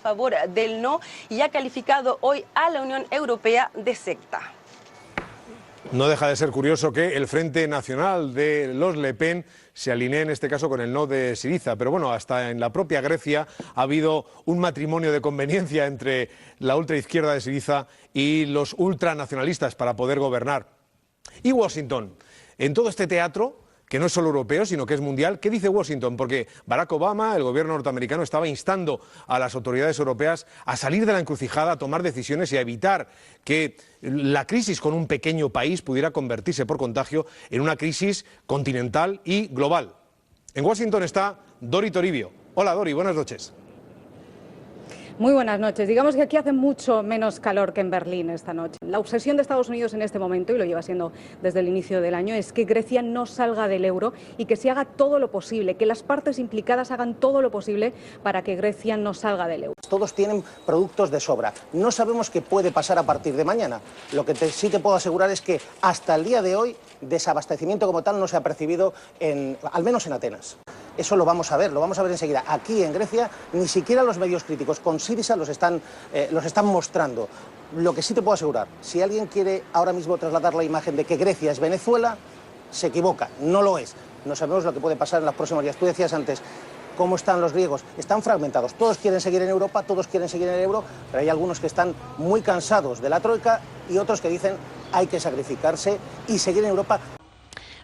favor del no y ha calificado hoy a la Unión Europea de secta. No deja de ser curioso que el Frente Nacional de los Le Pen se alinee en este caso con el no de Syriza. Pero bueno, hasta en la propia Grecia ha habido un matrimonio de conveniencia entre la ultraizquierda de Syriza y los ultranacionalistas para poder gobernar. Y Washington, en todo este teatro, que no es solo europeo, sino que es mundial, ¿qué dice Washington? Porque Barack Obama, el gobierno norteamericano, estaba instando a las autoridades europeas a salir de la encrucijada, a tomar decisiones y a evitar que la crisis con un pequeño país pudiera convertirse por contagio en una crisis continental y global. En Washington está Dori Toribio. Hola Dori, buenas noches. Muy buenas noches. Digamos que aquí hace mucho menos calor que en Berlín esta noche. La obsesión de Estados Unidos en este momento, y lo lleva siendo desde el inicio del año, es que Grecia no salga del euro y que se haga todo lo posible, que las partes implicadas hagan todo lo posible para que Grecia no salga del euro. Todos tienen productos de sobra. No sabemos qué puede pasar a partir de mañana. Lo que sí te puedo asegurar es que hasta el día de hoy desabastecimiento como tal no se ha percibido, al menos en Atenas. Eso lo vamos a ver enseguida. Aquí en Grecia ni siquiera los medios críticos con Syriza los están mostrando. Lo que sí te puedo asegurar, si alguien quiere ahora mismo trasladar la imagen de que Grecia es Venezuela, se equivoca, no lo es. No sabemos lo que puede pasar en los próximos días. Tú decías antes, ¿cómo están los griegos? Están fragmentados, todos quieren seguir en Europa, todos quieren seguir en el euro, pero hay algunos que están muy cansados de la troika y otros que dicen hay que sacrificarse y seguir en Europa.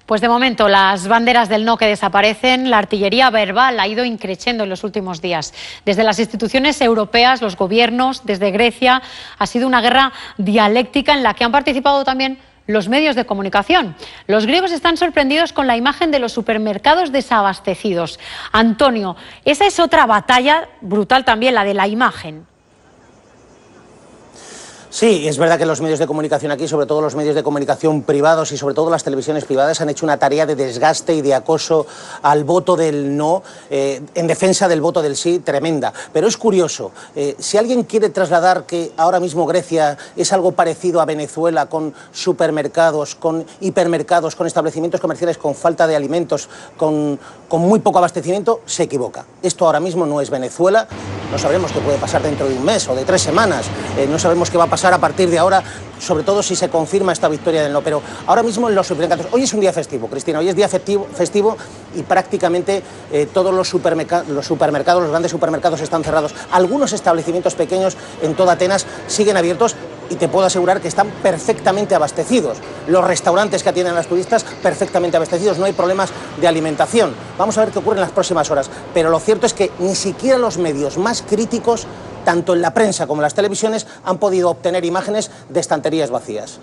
Pues de momento las banderas del no que desaparecen, la artillería verbal ha ido increciendo en los últimos días. Desde las instituciones europeas, los gobiernos, desde Grecia, ha sido una guerra dialéctica en la que han participado también los medios de comunicación. Los griegos están sorprendidos con la imagen de los supermercados desabastecidos. Antonio, esa es otra batalla brutal también, la de la imagen. Sí, es verdad que los medios de comunicación aquí, sobre todo los medios de comunicación privados y sobre todo las televisiones privadas, han hecho una tarea de desgaste y de acoso al voto del no, en defensa del voto del sí, tremenda. Pero es curioso, si alguien quiere trasladar que ahora mismo Grecia es algo parecido a Venezuela, con supermercados, con hipermercados, con establecimientos comerciales con falta de alimentos, con muy poco abastecimiento, se equivoca. Esto ahora mismo no es Venezuela, no sabremos qué puede pasar dentro de un mes o de 3 semanas, no sabemos qué va a pasar a partir de ahora, sobre todo si se confirma esta victoria del no, pero ahora mismo en los supermercados, hoy es un día festivo, Cristina, hoy es día festivo y prácticamente todos los supermercados, los grandes supermercados están cerrados. Algunos establecimientos pequeños en toda Atenas siguen abiertos y te puedo asegurar que están perfectamente abastecidos. Los restaurantes que atienden a los turistas, perfectamente abastecidos, no hay problemas de alimentación. Vamos a ver qué ocurre en las próximas horas, pero lo cierto es que ni siquiera los medios más críticos, tanto en la prensa como en las televisiones, han podido obtener imágenes de estanterías vacías.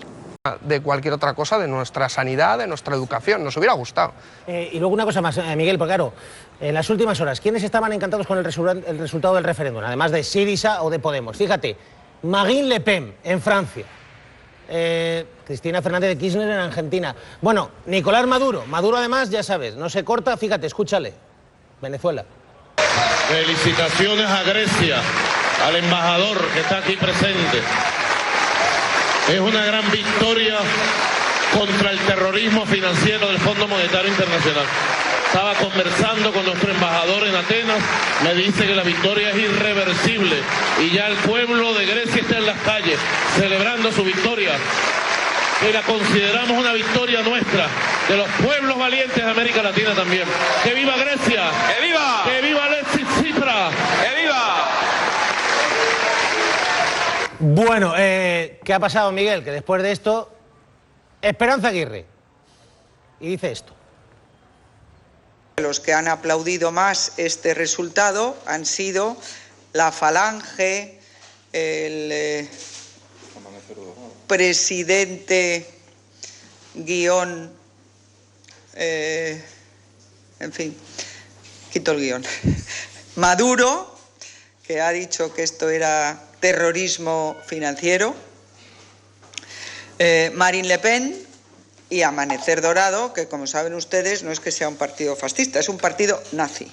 De cualquier otra cosa, de nuestra sanidad, de nuestra educación, nos hubiera gustado. Y luego una cosa más, Miguel, porque claro, en las últimas horas, ¿quiénes estaban encantados con el resultado del referéndum? Además de Syriza o de Podemos. Fíjate, Marine Le Pen en Francia, Cristina Fernández de Kirchner en Argentina. Bueno, Nicolás Maduro. Maduro además, ya sabes, no se corta, fíjate, escúchale. Venezuela. Felicitaciones a Grecia, al embajador que está aquí presente. Es una gran victoria contra el terrorismo financiero del Fondo Monetario Internacional. Estaba conversando con nuestro embajador en Atenas, me dice que la victoria es irreversible y ya el pueblo de Grecia está en las calles celebrando su victoria. Y la consideramos una victoria nuestra, de los pueblos valientes de América Latina también. ¡Que viva Grecia! ¡Que viva! ¡Que viva Alexis Tsipras! ¡Que viva! Bueno, ¿qué ha pasado, Miguel? Que después de esto, Esperanza Aguirre. Y dice esto. Los que han aplaudido más este resultado han sido la Falange, el presidente guión, en fin, quito el guión, Maduro, que ha dicho que esto era terrorismo financiero, Marine Le Pen y Amanecer Dorado, que como saben ustedes no es que sea un partido fascista, es un partido nazi.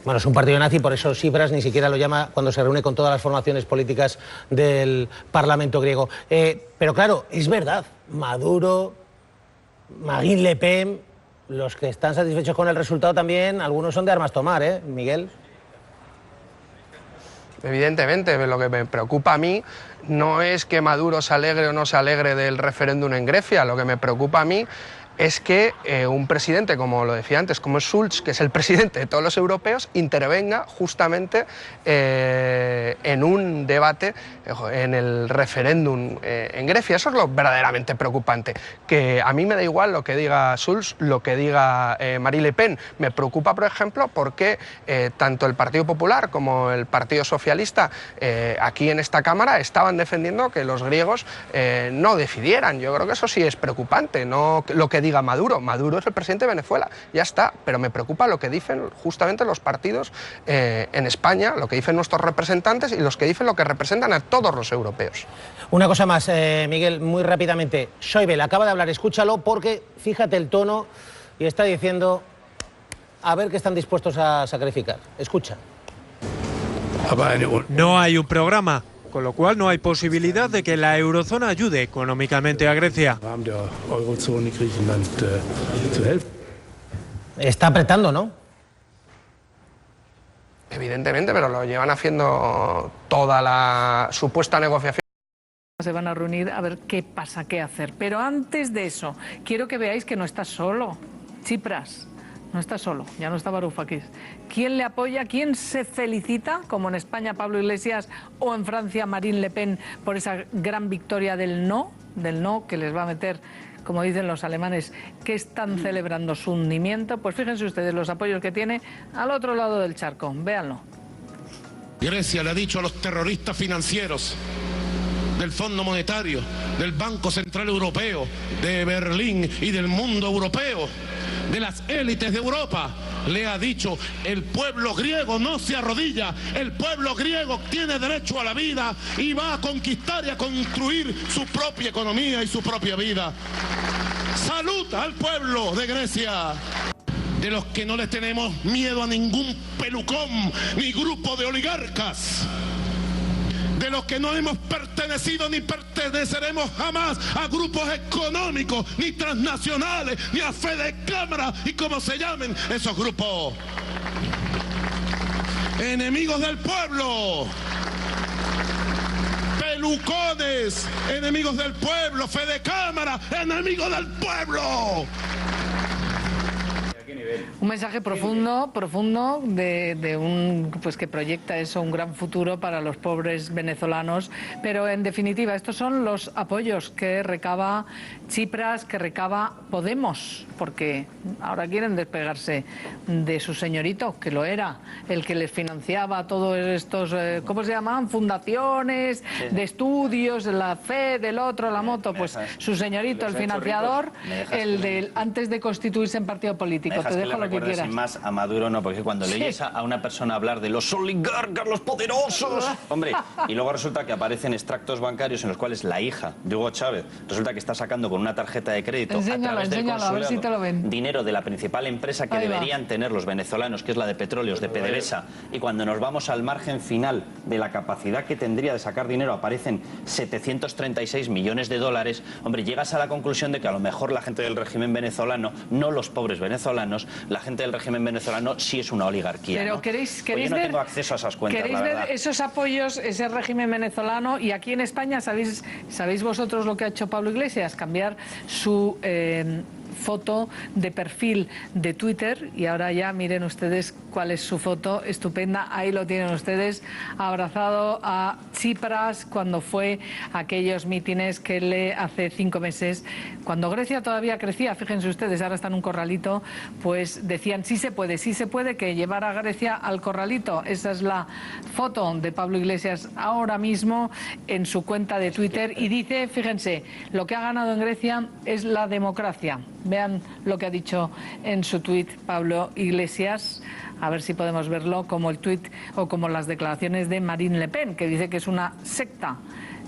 Bueno, es un partido nazi, por eso Tsipras ni siquiera lo llama cuando se reúne con todas las formaciones políticas del Parlamento griego. Pero claro, es verdad, Maduro, Marine Le Pen, los que están satisfechos con el resultado también, algunos son de armas tomar, ¿eh, Miguel? Evidentemente, lo que me preocupa a mí no es que Maduro se alegre o no se alegre del referéndum en Grecia, lo que me preocupa a mí es que un presidente, como lo decía antes, como es Schulz, que es el presidente de todos los europeos, intervenga justamente en un debate en el referéndum en Grecia. Eso es lo verdaderamente preocupante, que a mí me da igual lo que diga Schulz, lo que diga Marine Le Pen. Me preocupa, por ejemplo, porque tanto el Partido Popular como el Partido Socialista aquí en esta Cámara estaban defendiendo que los griegos no decidieran. Yo creo que eso sí es preocupante, no lo que diga Maduro. Maduro es el presidente de Venezuela, ya está, pero me preocupa lo que dicen justamente los partidos en España, lo que dicen nuestros representantes y los que dicen lo que representan a todos los europeos. Una cosa más, Miguel, muy rápidamente. Schäuble acaba de hablar, escúchalo, porque fíjate el tono y está diciendo a ver qué están dispuestos a sacrificar. Escucha. No hay un programa, con lo cual no hay posibilidad de que la eurozona ayude económicamente a Grecia. Está apretando, ¿no? Evidentemente, pero lo llevan haciendo toda la supuesta negociación. Se van a reunir a ver qué pasa, qué hacer. Pero antes de eso, quiero que veáis que no está solo. Tsipras no está solo, ya no está Varoufakis. ¿Quién le apoya? ¿Quién se felicita, como en España Pablo Iglesias o en Francia Marine Le Pen, por esa gran victoria del no que les va a meter, como dicen los alemanes, que están celebrando su hundimiento? Pues fíjense ustedes los apoyos que tiene al otro lado del charco. Véanlo. Grecia le ha dicho a los terroristas financieros del Fondo Monetario, del Banco Central Europeo, de Berlín y del mundo europeo, de las élites de Europa, le ha dicho: el pueblo griego no se arrodilla, el pueblo griego tiene derecho a la vida y va a conquistar y a construir su propia economía y su propia vida. ¡Salud al pueblo de Grecia! De los que no les tenemos miedo a ningún pelucón ni grupo de oligarcas, de los que no hemos pertenecido ni perteneceremos jamás a grupos económicos, ni transnacionales, ni a Fedecámara y como se llamen esos grupos. Enemigos del pueblo, pelucones, enemigos del pueblo, Fedecámara, enemigos del pueblo. Un mensaje profundo de un, pues que proyecta eso, un gran futuro para los pobres venezolanos. Pero en definitiva, estos son los apoyos que recaba Tsipras, que recaba Podemos, porque ahora quieren despegarse de su señorito, que lo era, el que les financiaba todos estos, ¿cómo se llaman? Fundaciones, de estudios, la fe del otro, la moto, pues su señorito, el financiador, el de antes de constituirse en partido político. Te dejo lo que quieras. Sin más a Maduro, no, porque cuando leyes a una persona hablar de los oligarcas, los poderosos, hombre, y luego resulta que aparecen extractos bancarios en los cuales la hija de Hugo Chávez resulta que está sacando con una tarjeta de crédito a través del consulado, a ver si te lo ven, dinero de la principal empresa que deberían tener los venezolanos, que es la de petróleos, de PDVSA, y cuando nos vamos al margen final de la capacidad que tendría de sacar dinero aparecen 736 millones de dólares, hombre, llegas a la conclusión de que a lo mejor la gente del régimen venezolano, no los pobres venezolanos, la gente del régimen venezolano sí es una oligarquía. Pero ¿no? queréis Yo no ver, tengo acceso a esas cuentas, ¿queréis ver esos apoyos, ese régimen venezolano? Y aquí en España, ¿sabéis vosotros lo que ha hecho Pablo Iglesias? Cambiar su foto de perfil de Twitter, y ahora ya miren ustedes cuál es su foto estupenda, ahí lo tienen ustedes, abrazado a Tsipras cuando fue a aquellos mítines que le hace 5 meses, cuando Grecia todavía crecía, fíjense ustedes, ahora está en un corralito, pues decían sí se puede que llevar a Grecia al corralito. Esa es la foto de Pablo Iglesias ahora mismo en su cuenta de Twitter, y dice, fíjense, lo que ha ganado en Grecia es la democracia. Vean lo que ha dicho en su tuit Pablo Iglesias, a ver si podemos verlo, como el tuit o como las declaraciones de Marine Le Pen, que dice que es una secta,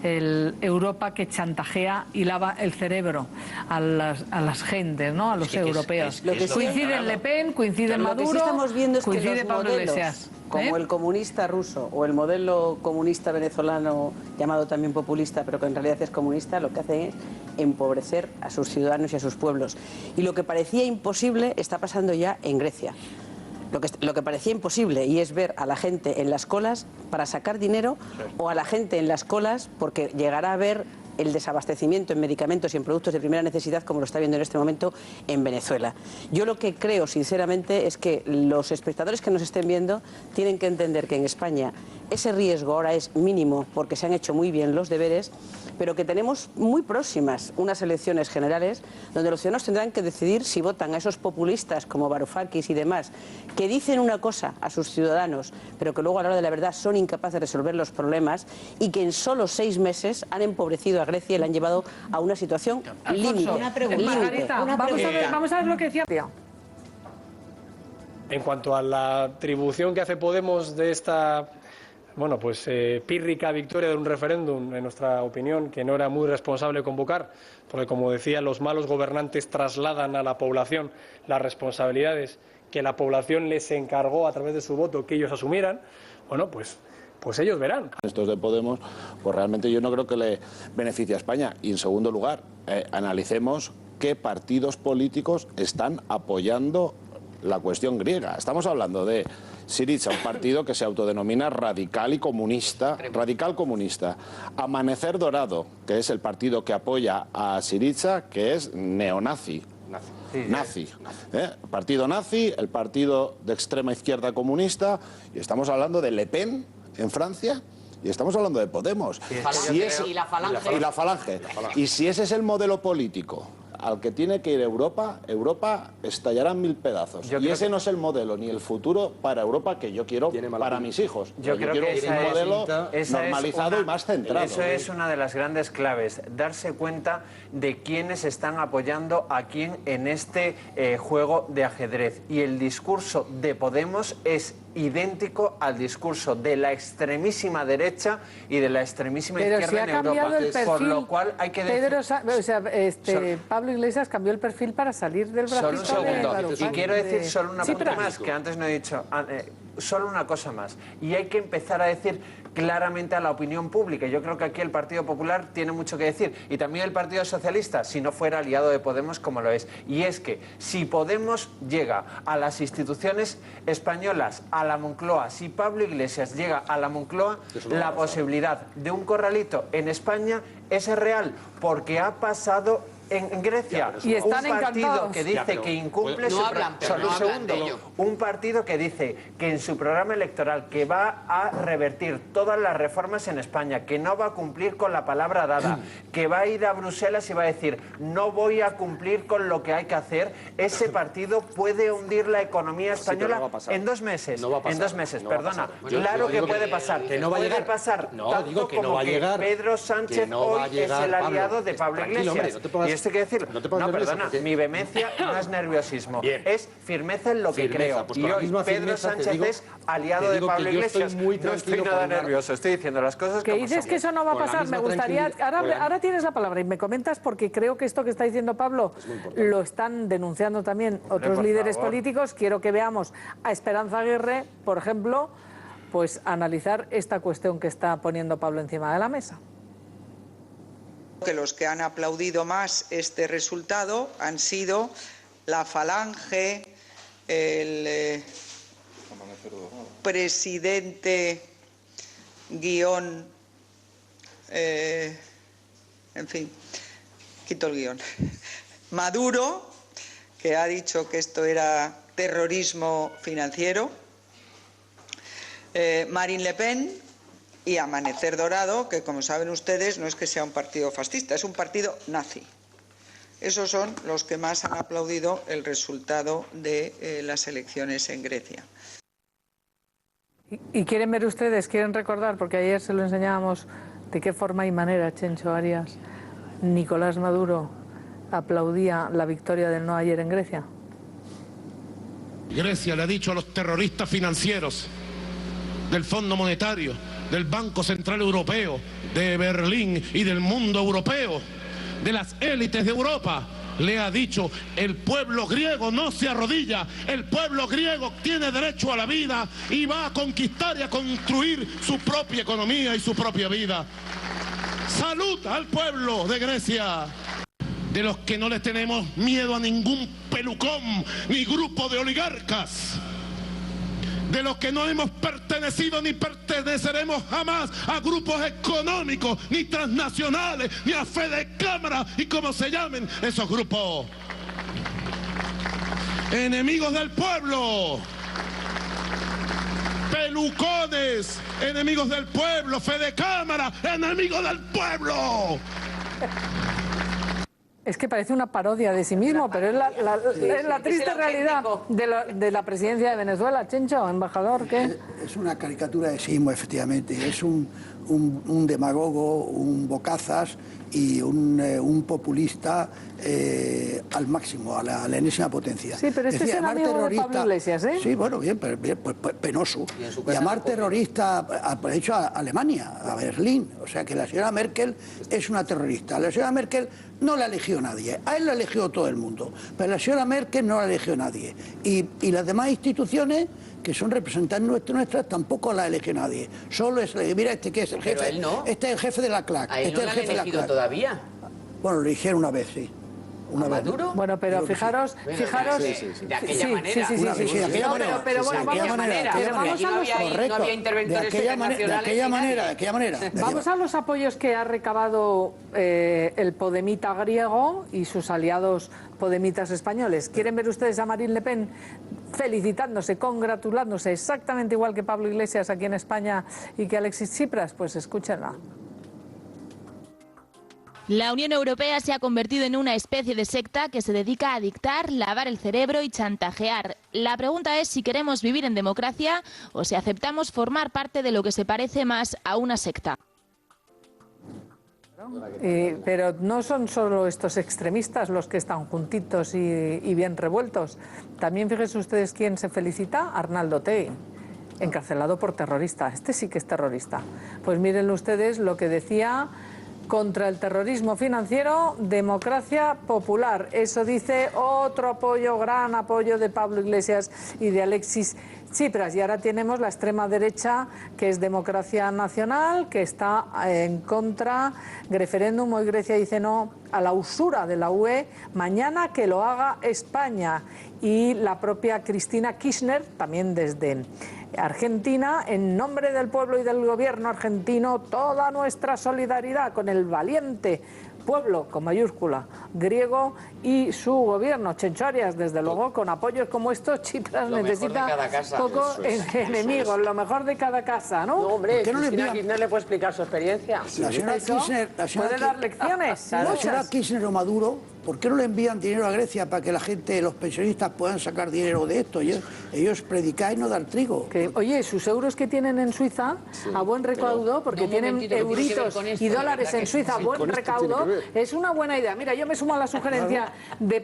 el Europa que chantajea y lava el cerebro a las gentes, ¿no? A los europeos. Coincide en Le Pen, coincide en Maduro, lo que sí estamos viendo es coincide que los Pablo modelos, Iglesias. como el comunista ruso o el modelo comunista venezolano, llamado también populista, pero que en realidad es comunista, lo que hace es empobrecer a sus ciudadanos y a sus pueblos. Y lo que parecía imposible está pasando ya en Grecia. lo que parecía imposible, y es ver a la gente en las colas para sacar dinero, o a la gente en las colas porque llegará a haber el desabastecimiento en medicamentos y en productos de primera necesidad, como lo está viendo en este momento en Venezuela. Yo lo que creo, sinceramente, es que los espectadores que nos estén viendo tienen que entender que en España ese riesgo ahora es mínimo porque se han hecho muy bien los deberes, pero que tenemos muy próximas unas elecciones generales donde los ciudadanos tendrán que decidir si votan a esos populistas como Varoufakis y demás, que dicen una cosa a sus ciudadanos, pero que luego a la hora de la verdad son incapaces de resolver los problemas, y que en solo 6 meses han empobrecido a Grecia y la han llevado a una situación límite. Vamos a ver lo que decía. En cuanto a la atribución que hace Podemos de esta, bueno, pues pírrica victoria de un referéndum, en nuestra opinión, que no era muy responsable convocar, porque, como decía, los malos gobernantes trasladan a la población las responsabilidades que la población les encargó a través de su voto que ellos asumieran. Bueno, pues ellos verán. Estos de Podemos, pues realmente yo no creo que le beneficie a España. Y en segundo lugar, analicemos qué partidos políticos están apoyando la cuestión griega. Estamos hablando de Syriza, un partido que se autodenomina radical y comunista, radical comunista. Amanecer Dorado, que es el partido que apoya a Syriza, que es neonazi. Nazi. Partido nazi, el partido de extrema izquierda comunista, y estamos hablando de Le Pen en Francia, y estamos hablando de Podemos. Y la Falange. Y la Falange. Y si ese es el modelo político al que tiene que ir Europa, Europa estallará en 1000 pedazos. Y ese no es el modelo ni el futuro para Europa que yo quiero para mis hijos. Yo creo quiero que un modelo normalizado y más centrado. Eso es una de las grandes claves, darse cuenta de quiénes están apoyando a quién en este juego de ajedrez. Y el discurso de Podemos es idéntico al discurso de la extremísima derecha y de la extremísima izquierda en Europa. Por lo cual hay que decir... Pablo Iglesias cambió el perfil para salir del bracito. Solo un segundo. Y quiero decir solo una punta más, que antes no he dicho. Solo una cosa más. Y hay que empezar a decir claramente a la opinión pública. Yo creo que aquí el Partido Popular tiene mucho que decir. Y también el Partido Socialista, si no fuera aliado de Podemos como lo es. Y es que si Podemos llega a las instituciones españolas, a la Moncloa, si Pablo Iglesias llega a la Moncloa, la posibilidad de un corralito en España es real, porque ha pasado en Grecia. Y están un partido encantados. que dice que incumple un partido que dice que en su programa electoral que va a revertir todas las reformas en España, que no va a cumplir con la palabra dada, que va a ir a Bruselas y va a decir no voy a cumplir con lo que hay que hacer, ese partido puede hundir la economía española en 2 meses. En 2 meses, perdona. Claro que puede pasar. Que no va a llegar. Puede pasar Digo que no va a llegar. Pedro Sánchez hoy es el aliado de Pablo Iglesias. Y esto hay que decirlo. No, perdona, mi vehemencia no es nerviosismo, es firmeza en lo que creo. Pues y hoy Pedro Sánchez es aliado de Pablo Iglesias. No estoy nada nervioso, estoy diciendo las cosas que dices que eso no va a pasar. Me gustaría... Ahora tienes la palabra y me comentas, porque creo que esto que está diciendo Pablo lo están denunciando también otros líderes políticos. Quiero que veamos a Esperanza Aguirre, por ejemplo, pues analizar esta cuestión que está poniendo Pablo encima de la mesa. Que los que han aplaudido más este resultado han sido la Falange, el presidente guión, en fin, quito el guión, Maduro, que ha dicho que esto era terrorismo financiero, Marine Le Pen, y Amanecer Dorado, que como saben ustedes no es que sea un partido fascista, es un partido nazi. Esos son los que más han aplaudido el resultado de las elecciones en Grecia. ¿Y quieren ver ustedes, quieren recordar, porque ayer se lo enseñábamos, de qué forma y manera, Chencho Arias, Nicolás Maduro aplaudía la victoria del no ayer en Grecia? Grecia le ha dicho a los terroristas financieros del Fondo Monetario, del Banco Central Europeo, de Berlín y del mundo europeo, de las élites de Europa, le ha dicho: el pueblo griego no se arrodilla, el pueblo griego tiene derecho a la vida y va a conquistar y a construir su propia economía y su propia vida. ¡Salud al pueblo de Grecia! De los que no les tenemos miedo a ningún pelucón ni grupo de oligarcas. de los que no hemos pertenecido ni perteneceremos jamás a grupos económicos, ni transnacionales, ni a Fedecámara y como se llamen esos grupos. Enemigos del pueblo, pelucones, enemigos del pueblo, Fedecámara, enemigos del pueblo. Es que parece una parodia de sí mismo, pero es la triste realidad de la presidencia de Venezuela. Chencho, embajador, ¿qué? Es una caricatura de sí mismo, efectivamente. Es un demagogo, un bocazas y un populista al máximo, a la enésima potencia. Sí, pero este es el amigo de Pablo Iglesias, ¿eh? Sí, bueno, bien, pero bien, pues penoso. Llamar terrorista, de hecho, a Alemania, a Berlín. O sea, que la señora Merkel es una terrorista. La señora Merkel no la eligió nadie. A él la eligió todo el mundo. Pero la señora Merkel no la eligió nadie. Y las demás instituciones, que son representantes nuestras, tampoco la elige nadie. Solo es, mira, este que es el jefe. Este es el jefe de la CLAC. ¿A él no este lo es han el jefe de la elegido CLAC. todavía? Bueno, lo eligieron una vez, sí. Una vez. ¿Maduro? Bueno, pero fijaros... De aquella manera. De aquella manera. Pero bueno, vamos a los... No había interventores internacionales. De aquella manera. Vamos a los apoyos que ha recabado el podemita griego y sus aliados podemitas españoles. ¿Quieren ver ustedes a Marine Le Pen felicitándose, congratulándose, exactamente igual que Pablo Iglesias aquí en España y que Alexis Tsipras? Pues escúchenla. La Unión Europea se ha convertido en una especie de secta que se dedica a dictar, lavar el cerebro y chantajear. La pregunta es si queremos vivir en democracia o si aceptamos formar parte de lo que se parece más a una secta. Pero no son solo estos extremistas los que están juntitos y bien revueltos. También fíjense ustedes quién se felicita, Arnaldo Otegi, encarcelado por terrorista. Este sí que es terrorista. Pues miren ustedes lo que decía: contra el terrorismo financiero, democracia popular. Eso dice otro apoyo, gran apoyo de Pablo Iglesias y de Alexis Tsipras. Y ahora tenemos la extrema derecha, que es Democracia Nacional, que está en contra del referéndum. Hoy Grecia dice no a la usura de la UE, mañana que lo haga España. Y la propia Cristina Kirchner, también desde Argentina, en nombre del pueblo y del gobierno argentino, toda nuestra solidaridad con el valiente pueblo, con mayúscula, griego y su gobierno. Chencho Arias, desde luego, con apoyos como estos, Tsipras necesita pocos enemigos, lo mejor de cada casa, ¿no? No, hombre, Cristina Kirchner le puede explicar su experiencia. La señora Kirchner, puede dar lecciones. La señora Kirchner o Maduro, ¿por qué no le envían dinero a Grecia para que la gente, los pensionistas, puedan sacar dinero de esto? Ellos predican y no dan trigo. Oye, sus euros que tienen en Suiza, a buen recaudo, porque tienen euritos y dólares en Suiza a buen recaudo, es una buena idea. Mira, yo me sumo a la sugerencia de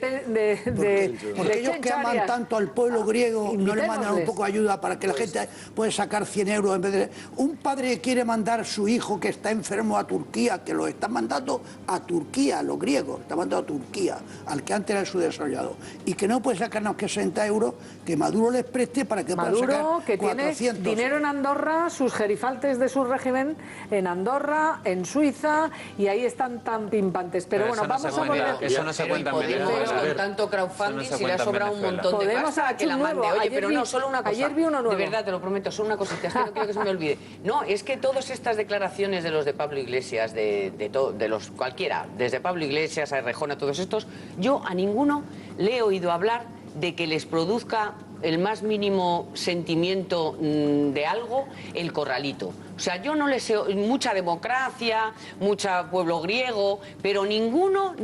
porque ellos que aman tanto al pueblo griego, no le mandan un poco de ayuda para que la gente pueda sacar 100 euros en vez de... Un padre quiere mandar a su hijo que está enfermo a Turquía, que lo están mandando a Turquía, los griegos, están mandando a Turquía, al que antes era el subdesarrollado, y que no puede sacarnos que 60 euros, que Maduro les preste para que puedan sacar 400. Que tiene dinero en Andorra, sus gerifaltes de su régimen en Andorra, en Suiza, y ahí están tan pimpantes. Pero bueno, vamos a volver... Eso no se cuenta en Medellín. Con tanto crowdfunding, si le ha sobrado un montón de pasta, que la mande. Oye, pero no, solo una cosa. Ayer vi uno nuevo. De verdad, te lo prometo, solo una cosita, es que no quiero que se me olvide. No, es que todas estas declaraciones de los de Pablo Iglesias, de los cualquiera, desde Pablo Iglesias a Errejón, a todos estos, yo a ninguno le he oído hablar de que les produzca el más mínimo sentimiento de algo el corralito. O sea, yo no les he... Mucha democracia, mucha pueblo griego, pero ninguno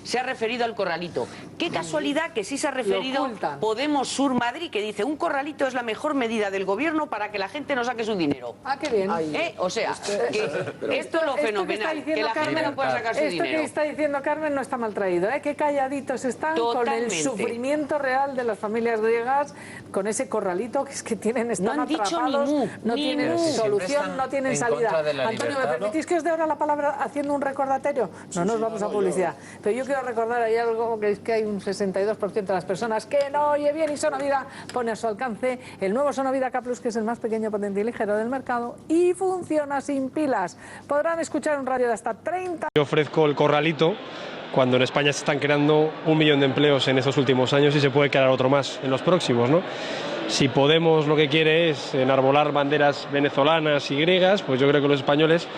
se ha referido al corralito. Qué casualidad que sí se ha referido Podemos Sur Madrid, que dice: un corralito es la mejor medida del gobierno para que la gente no saque su dinero. Ah, qué bien. O sea, que esto es lo fenomenal, que la gente no pueda sacar su dinero. Esto que está diciendo Carmen no está mal traído, ¿eh? Qué calladitos están con el sufrimiento real de las familias griegas, con ese corralito que es que tienen, están atrapados, no tienen solución, no tienen salida. Antonio, ¿me permitís que os dé ahora la palabra haciendo un recordatorio? No nos vamos a publicidad. Pero yo quiero recordar ahí algo, que es que hay un 62% de las personas que no oye bien, y Sonovida pone a su alcance el nuevo Sonovida K+, que es el más pequeño, potente y ligero del mercado y funciona sin pilas. Podrán escuchar un radio de hasta 30... Yo ofrezco el corralito cuando en España se están creando 1 millón de empleos en estos últimos años y se puede crear otro más en los próximos, ¿no? Si Podemos lo que quiere es enarbolar banderas venezolanas y griegas, pues yo creo que los españoles,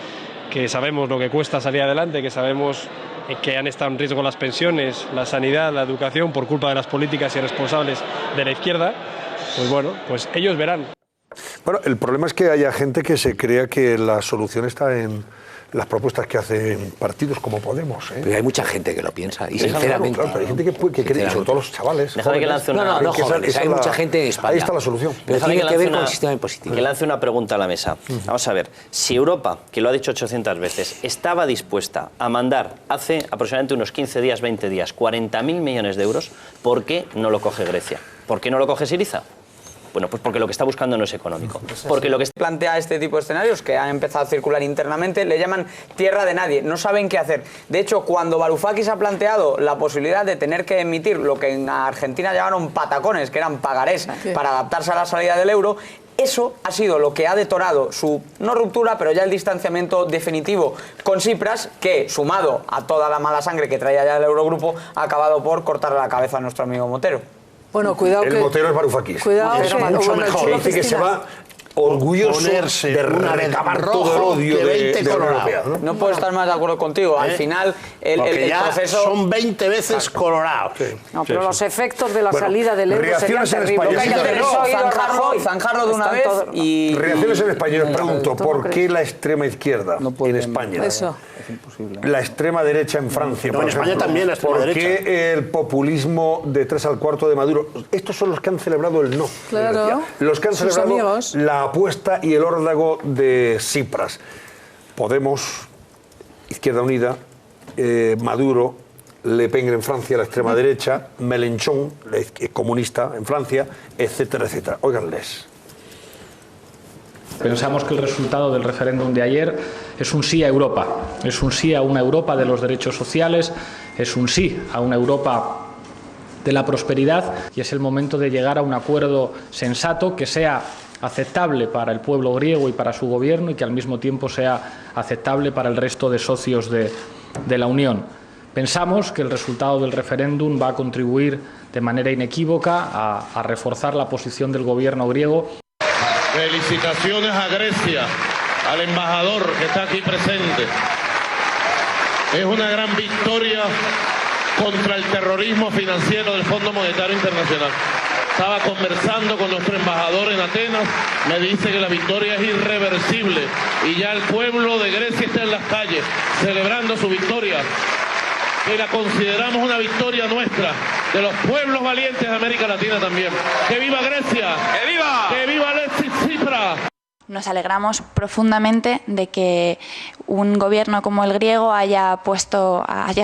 que sabemos lo que cuesta salir adelante, que sabemos que han estado en riesgo las pensiones, la sanidad, la educación, por culpa de las políticas irresponsables de la izquierda, pues bueno, pues ellos verán. Bueno, el problema es que haya gente que se crea que la solución está en las propuestas que hacen partidos como Podemos. Pero hay mucha gente que lo piensa, y sinceramente. Claro, pero hay gente que cree, sobre todo los chavales. Déjame que lance una... No jóvenes, hay mucha gente en España. Ahí está la solución. Pero tiene que ver con el sistema impositivo. Que lance una pregunta a la mesa. Vamos a ver, si Europa, que lo ha dicho 800 veces, estaba dispuesta a mandar hace aproximadamente unos 15 días, 20 días, 40.000 millones de euros, ¿por qué no lo coge Grecia? ¿Por qué no lo coge Syriza? Bueno, pues porque lo que está buscando no es económico. Porque lo que plantea este tipo de escenarios que han empezado a circular internamente le llaman tierra de nadie, no saben qué hacer. De hecho, cuando Varoufakis ha planteado la posibilidad de tener que emitir lo que en Argentina llamaron patacones, que eran pagarés para adaptarse a la salida del euro, eso ha sido lo que ha detonado su, no ruptura, pero ya el distanciamiento definitivo con Tsipras, que sumado a toda la mala sangre que traía ya el Eurogrupo, ha acabado por cortarle la cabeza a nuestro amigo Motero. Bueno, cuidado el Motero es Varoufakis. Cuidado, es mucho mejor. Dice que se va orgulloso de recabar todo el odio de Colorado. No puedo estar más de acuerdo contigo. Al final, el proceso... son 20 veces Colorado. No, pero los efectos de la salida del euro serían terribles. Lo que hay que hacer es zanjarlo de una vez y... Reacciones en español. Pregunto, ¿por qué la extrema izquierda en España? Eso. Es imposible. La extrema derecha en Francia, en España también la extrema derecha. ¿Por qué el populismo de 3 al 4 de Maduro? Estos son los que han celebrado el no. Claro. Los que han celebrado la apuesta y el órdago de Tsipras. Podemos, Izquierda Unida, Maduro, Le Pen en Francia, la extrema derecha, Mélenchon, comunista en Francia, etcétera, etcétera. Óiganles. Pensamos que el resultado del referéndum de ayer es un sí a Europa, es un sí a una Europa de los derechos sociales, es un sí a una Europa de la prosperidad, y es el momento de llegar a un acuerdo sensato que sea aceptable para el pueblo griego y para su gobierno, y que al mismo tiempo sea aceptable para el resto de socios de la Unión. Pensamos que el resultado del referéndum va a contribuir de manera inequívoca a reforzar la posición del gobierno griego. Felicitaciones a Grecia, al embajador que está aquí presente. Es una gran victoria contra el terrorismo financiero del Fondo Monetario Internacional. Estaba conversando con nuestro embajador en Atenas, me dice que la victoria es irreversible y ya el pueblo de Grecia está en las calles celebrando su victoria, que la consideramos una victoria nuestra, de los pueblos valientes de América Latina también. ¡Que viva Grecia! ¡Que viva! ¡Que viva Alexis Tsipras! Nos alegramos profundamente de que un gobierno como el griego haya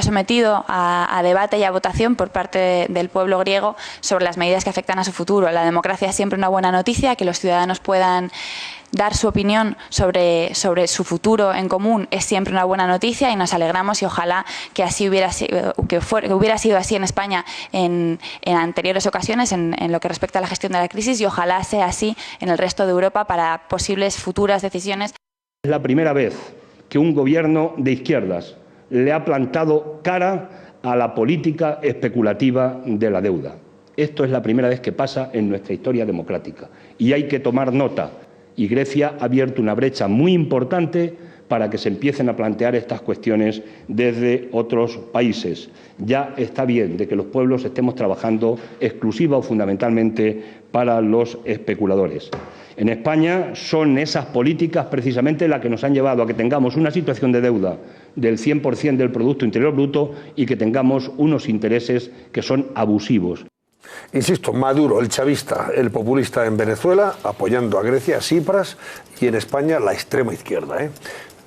sometido a debate y a votación por parte del pueblo griego sobre las medidas que afectan a su futuro. La democracia es siempre una buena noticia, que los ciudadanos puedan dar su opinión sobre su futuro en común es siempre una buena noticia, y nos alegramos, y ojalá que así hubiera sido así en España en anteriores ocasiones en lo que respecta a la gestión de la crisis, y ojalá sea así en el resto de Europa para posibles futuras decisiones. Es la primera vez que un gobierno de izquierdas le ha plantado cara a la política especulativa de la deuda. Esto es la primera vez que pasa en nuestra historia democrática y hay que tomar nota. Y Grecia ha abierto una brecha muy importante para que se empiecen a plantear estas cuestiones desde otros países. Ya está bien de que los pueblos estemos trabajando exclusiva o fundamentalmente para los especuladores. En España son esas políticas precisamente las que nos han llevado a que tengamos una situación de deuda del 100% del Producto Interior Bruto y que tengamos unos intereses que son abusivos. Insisto, Maduro, el chavista, el populista en Venezuela, apoyando a Grecia, a Tsipras, y en España la extrema izquierda,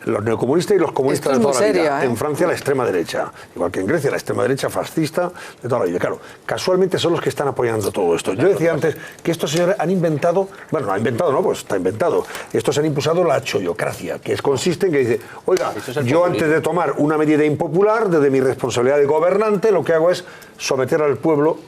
los neocomunistas y los comunistas de toda la vida. En Francia la extrema derecha, igual que en Grecia la extrema derecha fascista de toda la vida. Claro, casualmente son los que están apoyando todo esto. Yo decía antes que estos señores han inventado, bueno, no ha inventado, no, pues está inventado. Estos han impulsado la choyocracia, que consiste en que dice, oiga, yo antes de tomar una medida impopular, desde mi responsabilidad de gobernante, lo que hago es someter al pueblo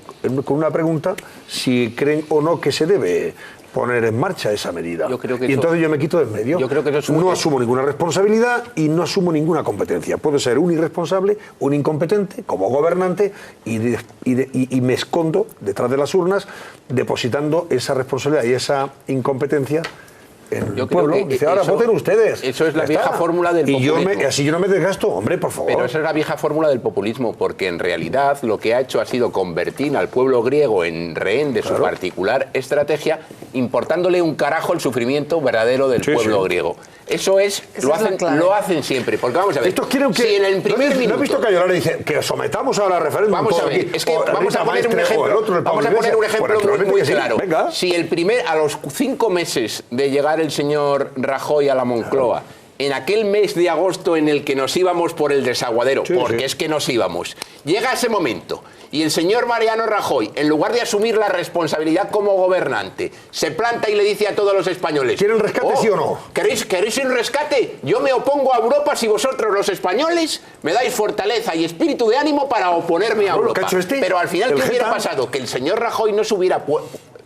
con una pregunta si creen o no que se debe poner en marcha esa medida. Y entonces yo me quito de en medio. Yo creo que no asumo ninguna responsabilidad y no asumo ninguna competencia. Puedo ser un irresponsable, un incompetente, como gobernante, y me escondo detrás de las urnas, depositando esa responsabilidad y esa incompetencia en el pueblo. Dice, ahora voten ustedes. Eso es la vieja fórmula del populismo. Y así yo no me desgasto, hombre, por favor. Pero esa es la vieja fórmula del populismo, porque en realidad lo que ha hecho ha sido convertir al pueblo griego en rehén de su particular estrategia, importándole un carajo el sufrimiento verdadero del pueblo griego. Eso es, lo hacen siempre, porque vamos a ver, estos quieren que, si en el primer minuto... ¿No has visto que Ayala dice que sometamos ahora al referéndum? Vamos a ver, es que vamos a poner un ejemplo, muy claro. Si a los 5 meses de llegar el señor Rajoy a la Moncloa, en aquel mes de agosto en el que nos íbamos por el desaguadero, porque es que nos íbamos, llega ese momento y el señor Mariano Rajoy, en lugar de asumir la responsabilidad como gobernante, se planta y le dice a todos los españoles: ¿quieren rescate, sí o no? ¿Queréis un rescate? Yo me opongo a Europa si vosotros, los españoles, me dais fortaleza y espíritu de ánimo para oponerme a Europa. Pero al final, ¿qué hubiera pasado? Que el señor Rajoy no se hubiera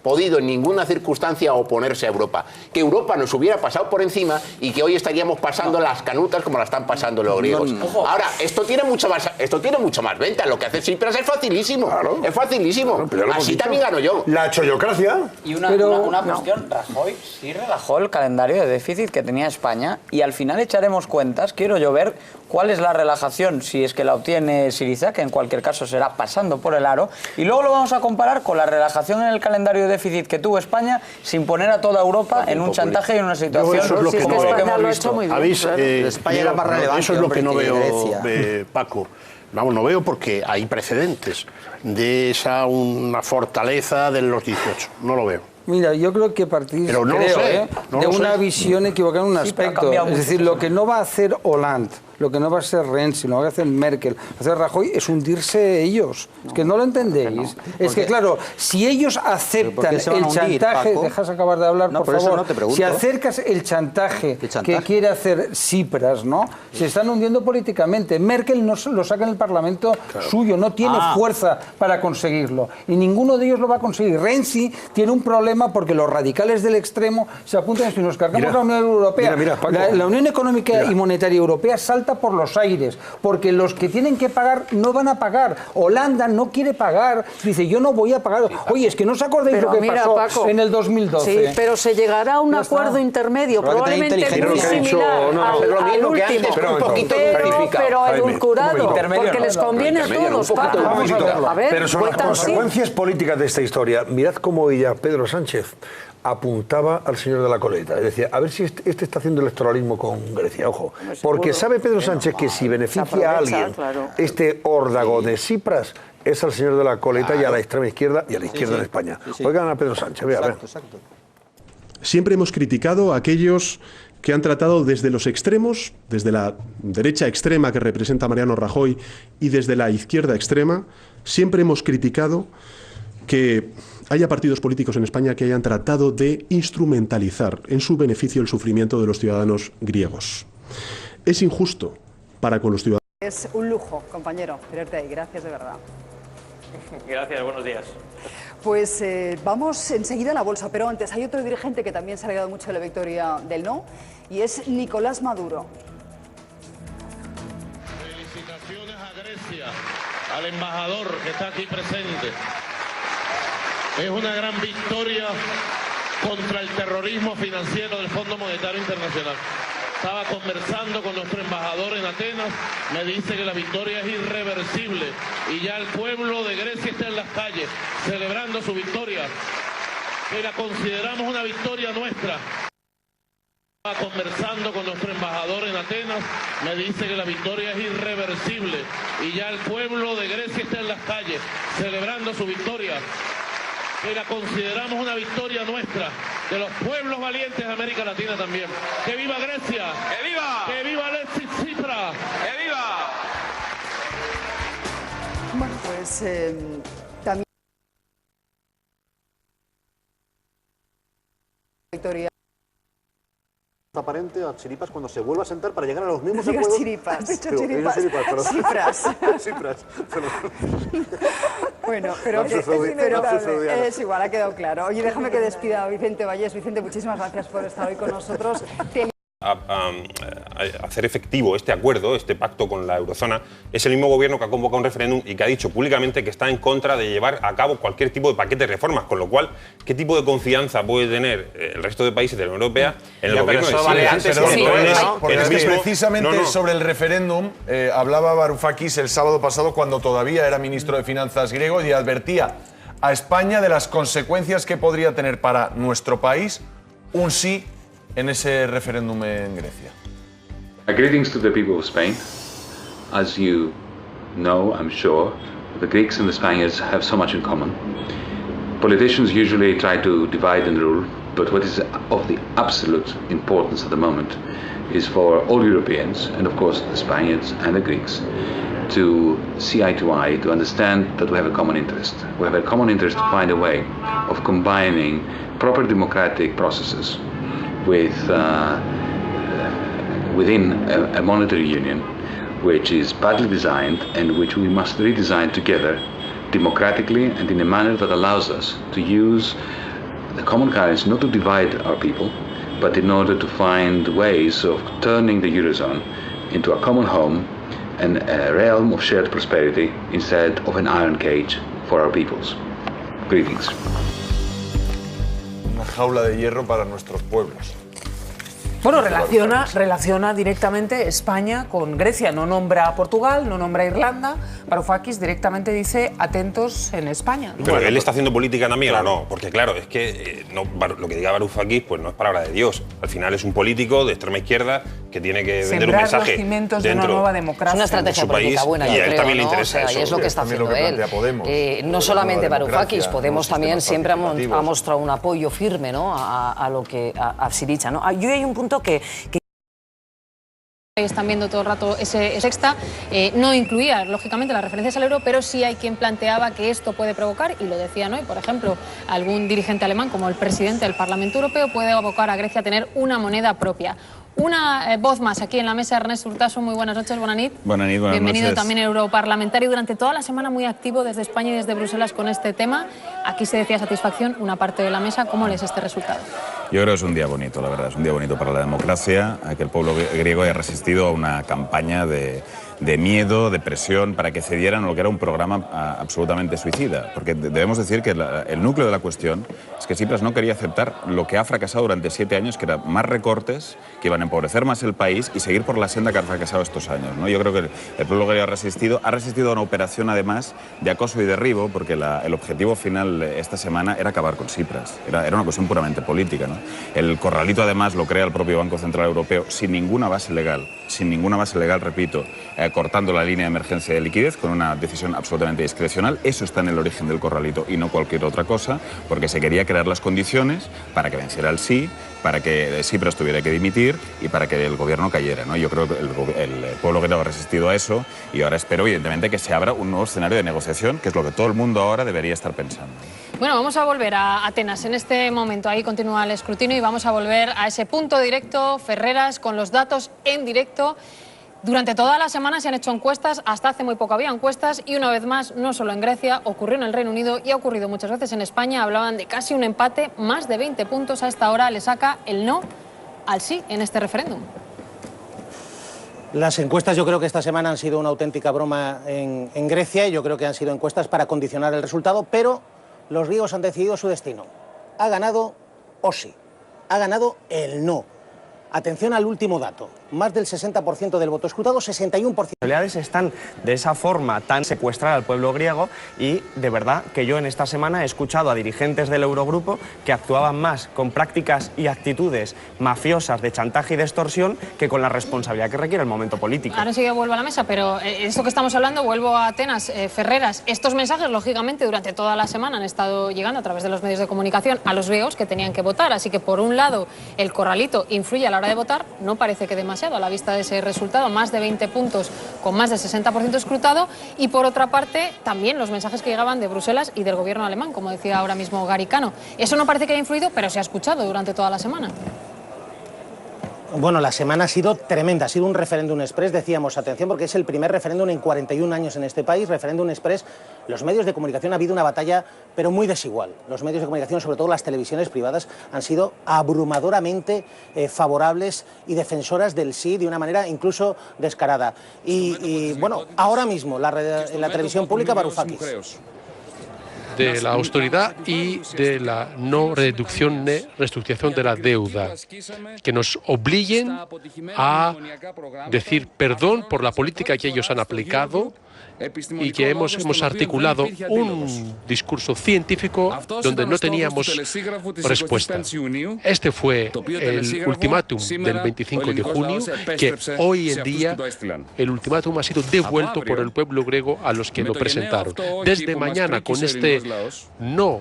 podido en ninguna circunstancia oponerse a Europa, que Europa nos hubiera pasado por encima y que hoy estaríamos pasando las canutas como la están pasando los griegos. Ahora, esto tiene mucho más venta. Lo que hace Tsipras es facilísimo. Es facilísimo. Así también gano yo. La chollocracia. Y una cuestión, Rajoy sí relajó el calendario de déficit que tenía España y al final echaremos cuentas. Quiero yo ver cuál es la relajación, si es que la obtiene Syriza, que en cualquier caso será pasando por el aro, y luego lo vamos a comparar con la relajación en el calendario de déficit que tuvo España sin poner a toda Europa en un chantaje y en una situación eso es lo que como lo que hemos visto. España era más relevante. Eso es lo que no veo, Paco. Vamos, no veo porque hay precedentes de una fortaleza de los 18. No lo veo. Mira, yo creo que partís de una visión equivocada en un aspecto. Es decir, lo que no va a hacer Hollande, lo que no va a hacer Renzi, lo que va a hacer Merkel, lo que va a hacer Rajoy es hundirse ellos. Es que no lo entendéis. Es que, claro, si ellos aceptan el chantaje... ¿Dejas acabar de hablar, por favor? Si acercas el chantaje que quiere hacer Tsipras, ¿no? Se están hundiendo políticamente. Merkel no lo saca en el Parlamento suyo, no tiene fuerza para conseguirlo. Y ninguno de ellos lo va a conseguir. Renzi tiene un problema porque los radicales del extremo se apuntan y nos cargamos la Unión Europea. La Unión Económica y Monetaria Europea salta por los aires, porque los que tienen que pagar no van a pagar. Holanda no quiere pagar, dice yo no voy a pagar. Oye, es que no os acordáis lo que pasó, Paco, en el 2012. Sí, pero se llegará a un acuerdo intermedio, probablemente muy similar al último, pero edulcorado, porque les conviene a todos, Paco. A ver, pero son las consecuencias políticas de esta historia. Mirad cómo ella, Pedro Sánchez, apuntaba al señor de la Coleta. Decía, a ver si este está haciendo electoralismo con Grecia, ojo. Porque sabe Pedro Sánchez que si beneficia a alguien este órdago de Tsipras es al señor de la Coleta y a la extrema izquierda y a la izquierda en España. Oigan a Pedro Sánchez, vea, a ver. Siempre hemos criticado a aquellos que han tratado desde los extremos, desde la derecha extrema que representa Mariano Rajoy y desde la izquierda extrema, siempre hemos criticado que haya partidos políticos en España que hayan tratado de instrumentalizar en su beneficio el sufrimiento de los ciudadanos griegos. Es injusto para con los ciudadanos. Es un lujo, compañero, tenerte ahí. Gracias de verdad. Gracias, buenos días. Pues vamos enseguida a la bolsa, pero antes hay otro dirigente que también se ha alegrado mucho de la victoria del no, y es Nicolás Maduro. Felicitaciones a Grecia, al embajador que está aquí presente. Es una gran victoria contra el terrorismo financiero del Fondo Monetario Internacional. Estaba conversando con nuestro embajador en Atenas, me dice que la victoria es irreversible y ya el pueblo de Grecia está en las calles celebrando su victoria, que la consideramos una victoria nuestra. Estaba conversando con nuestro embajador en Atenas, me dice que la victoria es irreversible y ya el pueblo de Grecia está en las calles celebrando su victoria, que la consideramos una victoria nuestra, de los pueblos valientes de América Latina también. ¡Que viva Grecia! ¡Que viva! ¡Que viva Alexis Tsipras! ¡Que viva! Bueno, pues también victoria aparente a Chiripas cuando se vuelva a sentar para llegar a los mismos acuerdos. Chiripas. Chiripas. Tsipras. Tsipras. Bueno, pero es igual, ha quedado claro. Oye, déjame que despida a Vicente Vallés. Vicente, muchísimas gracias por estar hoy con nosotros. A hacer efectivo este acuerdo, este pacto con la eurozona, es el mismo gobierno que ha convocado un referéndum y que ha dicho públicamente que está en contra de llevar a cabo cualquier tipo de paquete de reformas, con lo cual, ¿qué tipo de confianza puede tener el resto de países de la Unión Europea en el gobierno de precisamente sobre el referéndum hablaba Varoufakis el sábado pasado cuando todavía era ministro de Finanzas griego y advertía a España de las consecuencias que podría tener para nuestro país un sí en ese referéndum en Grecia. Greetings to the people of Spain. As you know, I'm sure, the Greeks and the Spaniards have so much in common. Politicians usually try to divide and rule, but what is of the absolute importance at the moment is for all Europeans, and of course the Spaniards and the Greeks, to see eye to eye, to understand that we have a common interest. We have a common interest to find a way of combining proper democratic processes within a monetary union which is badly designed and which we must redesign together democratically and in a manner that allows us to use the common currency not to divide our people, but in order to find ways of turning the Eurozone into a common home and a realm of shared prosperity instead of an iron cage for our peoples. Greetings. Una jaula de hierro para nuestros pueblos. Bueno, relaciona directamente España con Grecia. No nombra a Portugal, no nombra a Irlanda. Varoufakis directamente dice atentos en España. Pero él está haciendo política también, claro. ¿O no? Porque claro, es que lo que diga Varoufakis pues no es palabra de Dios. Al final es un político de extrema izquierda que tiene que vender un mensaje los cimientos de una nueva democracia. Es una estrategia política buena, y yo a él creo, también le ¿no? interesa o sea, eso. y es lo que está haciendo él. No solamente Varoufakis, Podemos también siempre ha mostrado un apoyo firme, ¿no? a lo que a Syriza, ¿no? Yo hay un punto que están viendo todo el rato ese sexta, no incluía lógicamente las referencias al euro, pero sí hay quien planteaba que esto puede provocar, y lo decían hoy, por ejemplo, algún dirigente alemán como el presidente del Parlamento Europeo puede abocar a Grecia a tener una moneda propia. Una voz más aquí en la mesa, Ernest Urtasun, muy buenas noches, buenas noches. Buenas Bienvenido noches. También europarlamentario, durante toda la semana muy activo desde España y desde Bruselas con este tema. Aquí se decía satisfacción, una parte de la mesa, ¿cómo lees este resultado? Yo creo que es un día bonito, la verdad, es un día bonito para la democracia, que el pueblo griego haya resistido a una campaña de miedo, de presión, para que cedieran a lo que era un programa absolutamente suicida. Porque debemos decir que el núcleo de la cuestión es que Tsipras no quería aceptar lo que ha fracasado durante 7 años, que eran más recortes, que iban a empobrecer más el país y seguir por la senda que ha fracasado estos años, ¿no? Yo creo que el pueblo griego ha resistido a una operación además de acoso y derribo, porque el objetivo final esta semana era acabar con Tsipras. Era una cuestión puramente política, ¿no? El corralito además lo crea el propio Banco Central Europeo sin ninguna base legal, repito, cortando la línea de emergencia de liquidez con una decisión absolutamente discrecional. Eso está en el origen del corralito y no cualquier otra cosa, porque se quería crear las condiciones para que venciera el sí, para que Tsipras tuviera que dimitir y para que el gobierno cayera, ¿no? Yo creo que el pueblo griego ha resistido a eso y ahora espero evidentemente que se abra un nuevo escenario de negociación, que es lo que todo el mundo ahora debería estar pensando. Bueno, vamos a volver a Atenas en este momento, ahí continúa el escrutinio y vamos a volver a ese punto directo, Ferreras, con los datos en directo. Durante toda la semana se han hecho encuestas, hasta hace muy poco había encuestas y una vez más, no solo en Grecia, ocurrió en el Reino Unido y ha ocurrido muchas veces en España, hablaban de casi un empate, más de 20 puntos a esta hora le saca el no al sí en este referéndum. Las encuestas yo creo que esta semana han sido una auténtica broma en Grecia y yo creo que han sido encuestas para condicionar el resultado, pero los griegos han decidido su destino. Ha ganado Osi, ha ganado el no. Atención al último dato, más del 60% del voto escrutado, 61%. Las realidades están de esa forma tan secuestrar al pueblo griego y de verdad que yo en esta semana he escuchado a dirigentes del Eurogrupo que actuaban más con prácticas y actitudes mafiosas de chantaje y de extorsión que con la responsabilidad que requiere el momento político. Ahora sí que vuelvo a la mesa, pero esto que estamos hablando, vuelvo a Atenas, Ferreras. Estos mensajes, lógicamente, durante toda la semana han estado llegando a través de los medios de comunicación a los griegos que tenían que votar. Así que, por un lado, el corralito influye a la hora de votar, no parece que demasiado a la vista de ese resultado, más de 20 puntos con más de 60% escrutado, y por otra parte también los mensajes que llegaban de Bruselas y del gobierno alemán, como decía ahora mismo Garicano. Eso no parece que haya influido, pero se ha escuchado durante toda la semana. Bueno, la semana ha sido tremenda, ha sido un referéndum express, decíamos, atención, porque es el primer referéndum en 41 años en este país, referéndum express Los medios de comunicación ha habido una batalla, pero muy desigual. Los medios de comunicación, sobre todo las televisiones privadas, han sido abrumadoramente favorables y defensoras del sí de una manera incluso descarada. Y bueno, ahora mismo en la televisión pública, Varoufakis. De la austeridad y de la no restructuración de la deuda, que nos obliguen a decir perdón por la política que ellos han aplicado y que hemos articulado un discurso científico donde no teníamos respuesta. Este fue el ultimátum del 25 de junio, que hoy en día el ultimátum ha sido devuelto por el pueblo griego a los que lo presentaron. Desde mañana, con este no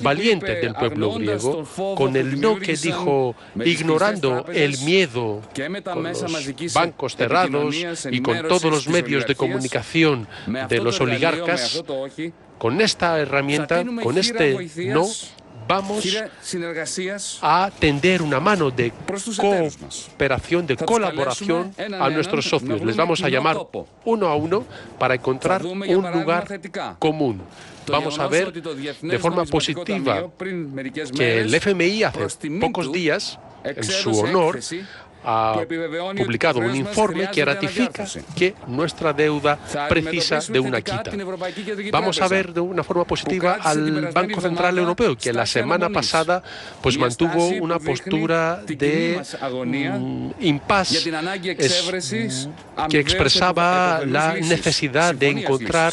valiente del pueblo griego, con el no que dijo, ignorando el miedo, con los bancos cerrados y con todos los medios de comunicación de los oligarcas, con esta herramienta, con este no, vamos a tender una mano de cooperación, de colaboración a nuestros socios. Les vamos a llamar uno a uno para encontrar un lugar común. Vamos a ver de forma positiva que el FMI hace pocos días, en su honor, ha publicado un informe que ratifica que nuestra deuda precisa de una quita. Vamos a ver de una forma positiva al Banco Central Europeo, que la semana pasada pues mantuvo una postura de impasse, que expresaba la necesidad de encontrar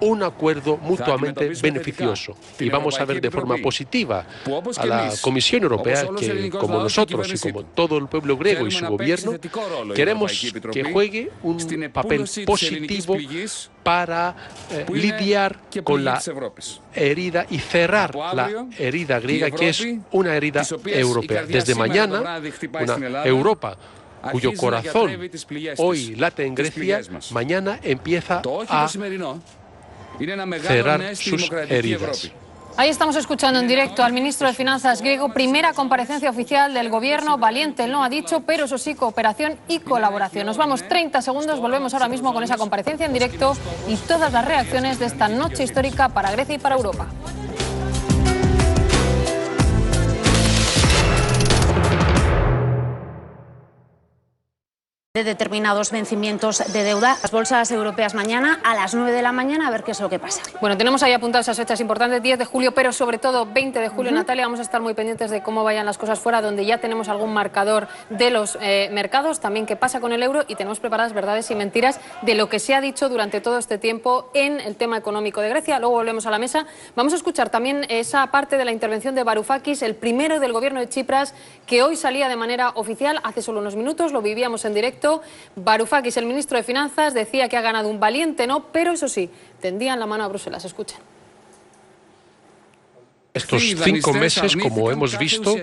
un acuerdo mutuamente beneficioso. Y vamos a ver de forma positiva a la Comisión Europea que, como nosotros y como todo el pueblo griego y su gobierno, queremos que juegue un papel positivo para lidiar con la herida y cerrar la herida griega, que es una herida europea. Desde mañana, una Europa cuyo corazón hoy late en Grecia, mañana empieza a cerrar sus heridas. Ahí estamos escuchando en directo al ministro de Finanzas griego, primera comparecencia oficial del gobierno, valiente no ha dicho, pero eso sí, cooperación y colaboración. Nos vamos 30 segundos, volvemos ahora mismo con esa comparecencia en directo y todas las reacciones de esta noche histórica para Grecia y para Europa. De determinados vencimientos de deuda. Las bolsas europeas mañana a las 9 de la mañana, a ver qué es lo que pasa. Bueno, tenemos ahí apuntadas esas fechas importantes, 10 de julio, pero sobre todo 20 de julio, Natalia. Vamos a estar muy pendientes de cómo vayan las cosas fuera, donde ya tenemos algún marcador de los mercados, también qué pasa con el euro, y tenemos preparadas verdades y mentiras de lo que se ha dicho durante todo este tiempo en el tema económico de Grecia. Luego volvemos a la mesa. Vamos a escuchar también esa parte de la intervención de Varoufakis, el primero del gobierno de Chipras, que hoy salía de manera oficial, hace solo unos minutos, lo vivíamos en directo. Varoufakis, el ministro de Finanzas, decía que ha ganado un valiente no, pero eso sí, tendían la mano a Bruselas. Escuchen. Estos 5 meses, como hemos visto,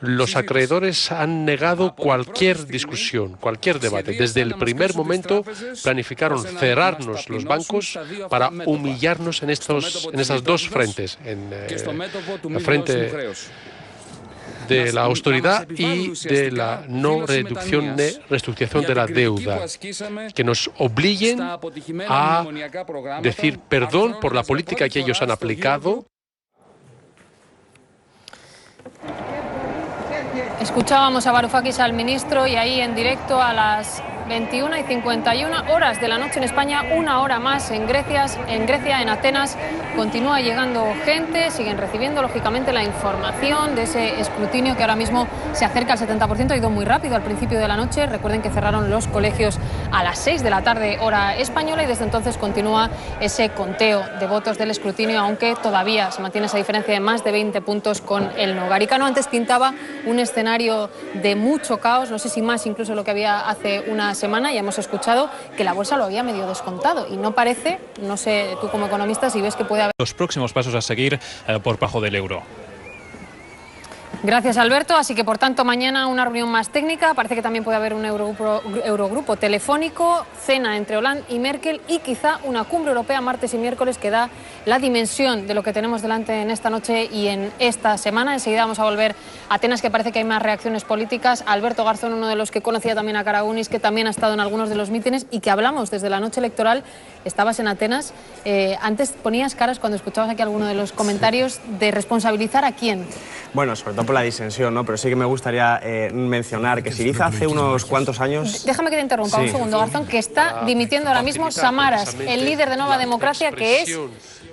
los acreedores han negado cualquier discusión, cualquier debate. Desde el primer momento planificaron cerrarnos los bancos para humillarnos en esas dos frentes, en la frente de la austeridad y de la no restructuración de la deuda, que nos obliguen a decir perdón por la política que ellos han aplicado. Escuchábamos a Varoufakis, al ministro, y ahí en directo a las 21:51 de la noche en España, una hora más en Grecia, en Atenas. Continúa llegando gente, siguen recibiendo lógicamente la información de ese escrutinio que ahora mismo se acerca al 70%, ha ido muy rápido al principio de la noche. Recuerden que cerraron los colegios a las 6 de la tarde hora española y desde entonces continúa ese conteo de votos del escrutinio, aunque todavía se mantiene esa diferencia de más de 20 puntos con el no. Garicano antes pintaba un escenario de mucho caos, no sé si más incluso lo que había hace una semana. Ya hemos escuchado que la bolsa lo había medio descontado y no parece, no sé tú como economista si ves que puede haber los próximos pasos a seguir por bajo del euro. Gracias, Alberto. Así que, por tanto, mañana una reunión más técnica. Parece que también puede haber un Eurogrupo telefónico, cena entre Hollande y Merkel y quizá una cumbre europea martes y miércoles que da la dimensión de lo que tenemos delante en esta noche y en esta semana. Enseguida vamos a volver a Atenas, que parece que hay más reacciones políticas. Alberto Garzón, uno de los que conocía también a Karagounis, que también ha estado en algunos de los mítines y que hablamos desde la noche electoral. Estabas en Atenas. Antes ponías caras cuando escuchabas aquí alguno de los comentarios de responsabilizar a quién. Bueno, sobre todo por la disensión, ¿no? Pero sí que me gustaría mencionar que Syriza hace unos cuantos años... Déjame que te interrumpa un segundo, Garzón, que está dimitiendo ahora mismo Samaras, el líder de Nueva Democracia, que es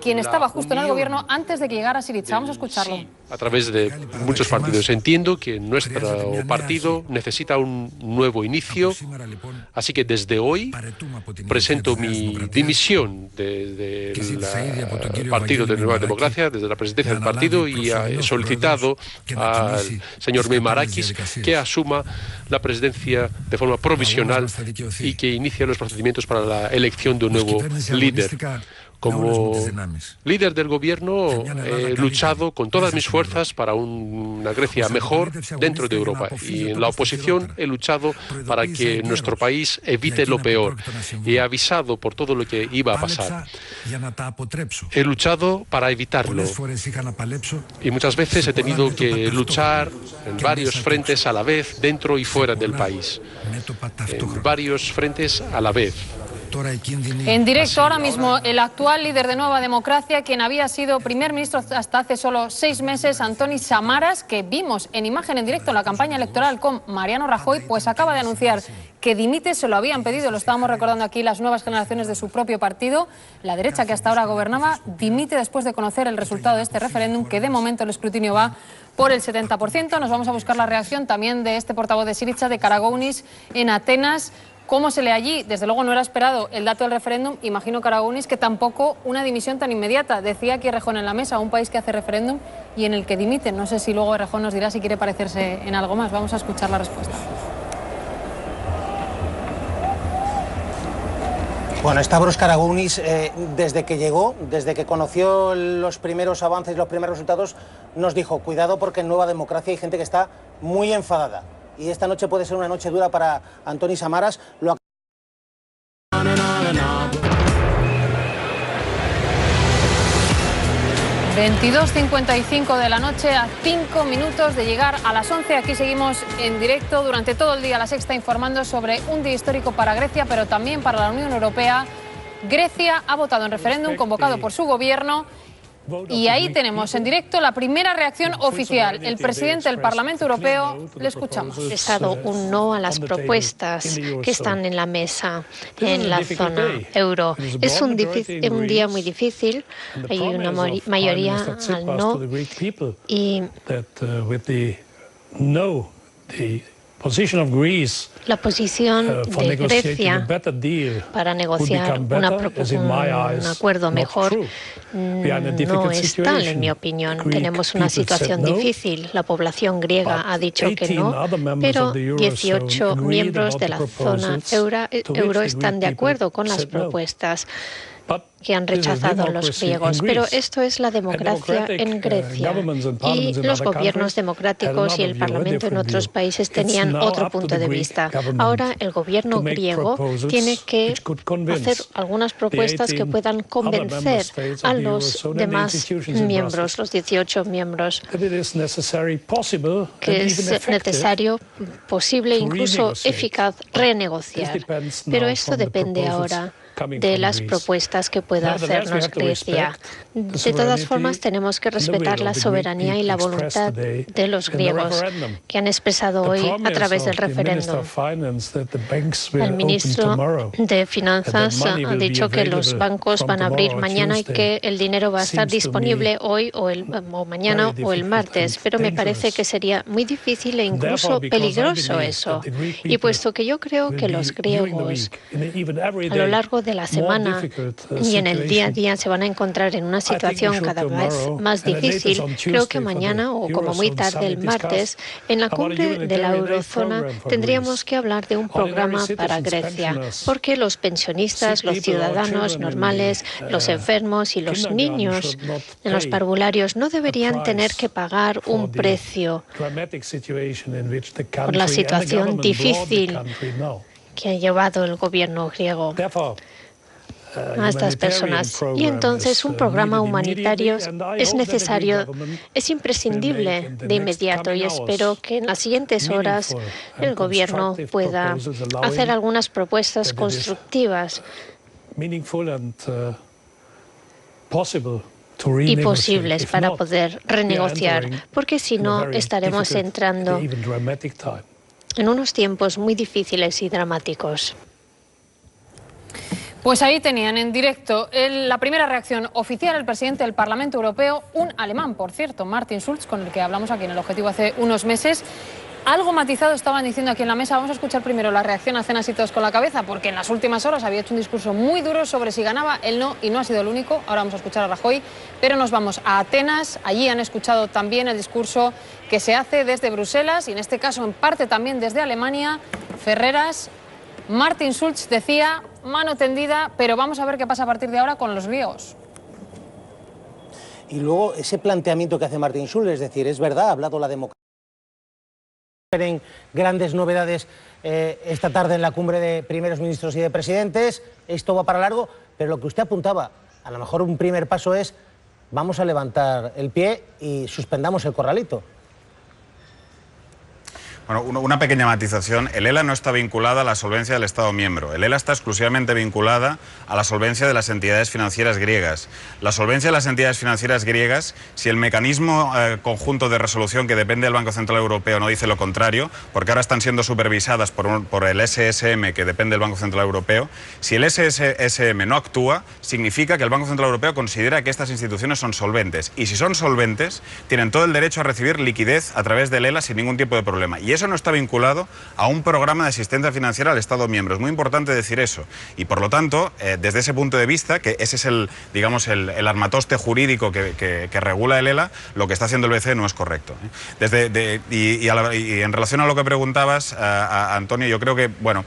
quien estaba justo en el gobierno antes de que llegara Syriza. Vamos a escucharlo. A través de muchos partidos. Entiendo que nuestro partido necesita un nuevo inicio, así que desde hoy presento mi dimisión del Partido de Nueva Democracia, desde la presidencia del partido, y he solicitado al señor Meimarakis que asuma la presidencia de forma provisional y que inicie los procedimientos para la elección de un nuevo líder. Como líder del gobierno he luchado con todas mis fuerzas para una Grecia mejor dentro de Europa, y en la oposición he luchado para que nuestro país evite lo peor. He avisado por todo lo que iba a pasar. He luchado para evitarlo y muchas veces he tenido que luchar en varios frentes a la vez, dentro y fuera del país. En varios frentes a la vez. En directo ahora mismo el actual líder de Nueva Democracia, quien había sido primer ministro hasta hace solo 6 meses, Antonis Samaras, que vimos en imagen en directo en la campaña electoral con Mariano Rajoy, pues acaba de anunciar que dimite. Se lo habían pedido, lo estábamos recordando aquí, las nuevas generaciones de su propio partido. La derecha, que hasta ahora gobernaba, dimite después de conocer el resultado de este referéndum, que de momento el escrutinio va por el 70%. Nos vamos a buscar la reacción también de este portavoz de Syriza, de Karagounis, en Atenas. ¿Cómo se lee allí? Desde luego no era esperado el dato del referéndum. Imagino, Karagounis, que tampoco una dimisión tan inmediata. Decía aquí Errejón en la mesa, un país que hace referéndum y en el que dimiten. No sé si luego Errejón nos dirá si quiere parecerse en algo más. Vamos a escuchar la respuesta. Bueno, Stavros Karagounis, desde que llegó, desde que conoció los primeros avances y los primeros resultados, nos dijo, cuidado porque en Nueva Democracia hay gente que está muy enfadada. Y esta noche puede ser una noche dura para Antonis Samaras. 22:55 de la noche, a 5 minutos de llegar a las 11. Aquí seguimos en directo durante todo el día La Sexta, informando sobre un día histórico para Grecia, pero también para la Unión Europea. Grecia ha votado en referéndum convocado por su gobierno. Y ahí tenemos en directo la primera reacción oficial. El presidente del Parlamento Europeo, le escuchamos. Ha expresado un no a las propuestas que están en la mesa en la zona euro. Es un día muy difícil. Hay una mayoría al no. Y la posición de Grecia para negociar un acuerdo mejor no es tal, en mi opinión. Tenemos una situación difícil. La población griega ha dicho que no, pero 18 miembros de la zona euro están de acuerdo con las propuestas que han rechazado los griegos. Pero esto es la democracia en Grecia, y los gobiernos democráticos y el Parlamento en otros países tenían otro punto de vista. Ahora el gobierno griego tiene que hacer algunas propuestas que puedan convencer a los demás miembros, los 18 miembros, que es necesario, posible, incluso eficaz, renegociar. Pero esto depende ahora de las propuestas que pueda hacernos Grecia. De todas formas, tenemos que respetar la soberanía y la voluntad de los griegos, que han expresado hoy a través del referéndum. El ministro de Finanzas ha dicho que los bancos van a abrir mañana y que el dinero va a estar disponible hoy o mañana o el martes, pero me parece que sería muy difícil e incluso peligroso eso. Y puesto que yo creo que los griegos, a lo largo de de la semana y en el día a día se van a encontrar en una situación cada vez más difícil. Creo que mañana o como muy tarde el martes, en la cumbre de la eurozona tendríamos que hablar de un programa para Grecia, porque los pensionistas, los ciudadanos normales, los enfermos y los niños en los parvularios no deberían tener que pagar un precio por la situación difícil que ha llevado el gobierno griego a estas personas. Y entonces un programa humanitario es necesario, es imprescindible de inmediato, y espero que en las siguientes horas el gobierno pueda hacer algunas propuestas constructivas y posibles para poder renegociar, porque si no estaremos entrando en unos tiempos muy difíciles y dramáticos. Pues ahí tenían en directo la primera reacción oficial del presidente del Parlamento Europeo, un alemán, por cierto, Martin Schulz, con el que hablamos aquí en El Objetivo hace unos meses. Algo matizado estaban diciendo aquí en la mesa. Vamos a escuchar primero la reacción a Cenas y Todos con la Cabeza, porque en las últimas horas había hecho un discurso muy duro sobre si ganaba el no, y no ha sido el único. Ahora vamos a escuchar a Rajoy, pero nos vamos a Atenas. Allí han escuchado también el discurso que se hace desde Bruselas, y en este caso en parte también desde Alemania. Ferreras, Martin Schulz decía: mano tendida, pero vamos a ver qué pasa a partir de ahora con los griegos. Y luego ese planteamiento que hace Martin Schulz, es decir, es verdad, ha hablado la democracia. Esperen grandes novedades esta tarde en la cumbre de primeros ministros y de presidentes. Esto va para largo, pero lo que usted apuntaba, a lo mejor un primer paso es: vamos a levantar el pie y suspendamos el corralito. Bueno, una pequeña matización. El ELA no está vinculada a la solvencia del Estado miembro. El ELA está exclusivamente vinculada a la solvencia de las entidades financieras griegas. La solvencia de las entidades financieras griegas, si el mecanismo conjunto de resolución que depende del Banco Central Europeo no dice lo contrario, porque ahora están siendo supervisadas por el SSM, que depende del Banco Central Europeo, si el SSM no actúa, significa que el Banco Central Europeo considera que estas instituciones son solventes. Y si son solventes, tienen todo el derecho a recibir liquidez a través del ELA sin ningún tipo de problema. Y eso no está vinculado a un programa de asistencia financiera al Estado miembro. Es muy importante decir eso. Y por lo tanto, desde ese punto de vista, que ese es el armatoste jurídico que regula el ELA, lo que está haciendo el BCE no es correcto. Y en relación a lo que preguntabas, Antonio, yo creo que, bueno,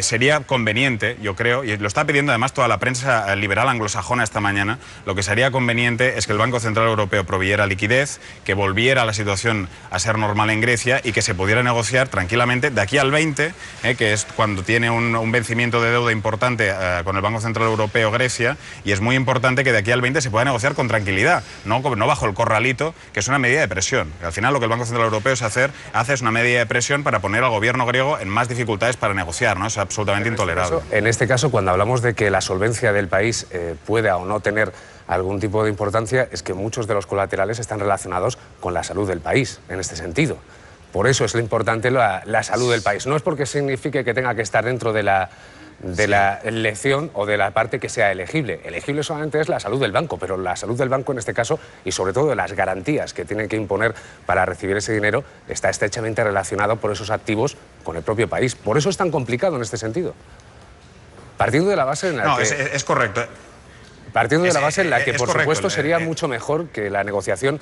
sería conveniente, yo creo, y lo está pidiendo además toda la prensa liberal anglosajona esta mañana, lo que sería conveniente es que el Banco Central Europeo proveyera liquidez, que volviera la situación a ser normal en Grecia y que se pudiera negociar tranquilamente de aquí al 20, que es cuando tiene un vencimiento de deuda importante con el Banco Central Europeo Grecia, y es muy importante que de aquí al 20 se pueda negociar con tranquilidad, no bajo el corralito, que es una medida de presión. Al final lo que el Banco Central Europeo hace es una medida de presión para poner al gobierno griego en más dificultades para negociar, ¿no? Es absolutamente intolerable. En este caso, cuando hablamos de que la solvencia del país pueda o no tener algún tipo de importancia, es que muchos de los colaterales están relacionados con la salud del país, en este sentido. Por eso es lo importante la salud del país. No es porque signifique que tenga que estar dentro de la elección o de la parte que sea elegible. Elegible solamente es la salud del banco, pero la salud del banco en este caso, y sobre todo las garantías que tiene que imponer para recibir ese dinero, está estrechamente relacionado por esos activos con el propio país. Por eso es tan complicado en este sentido. Partiendo de la base en la que... es correcto. Partiendo de la base en la que, por supuesto, sería mucho mejor que la negociación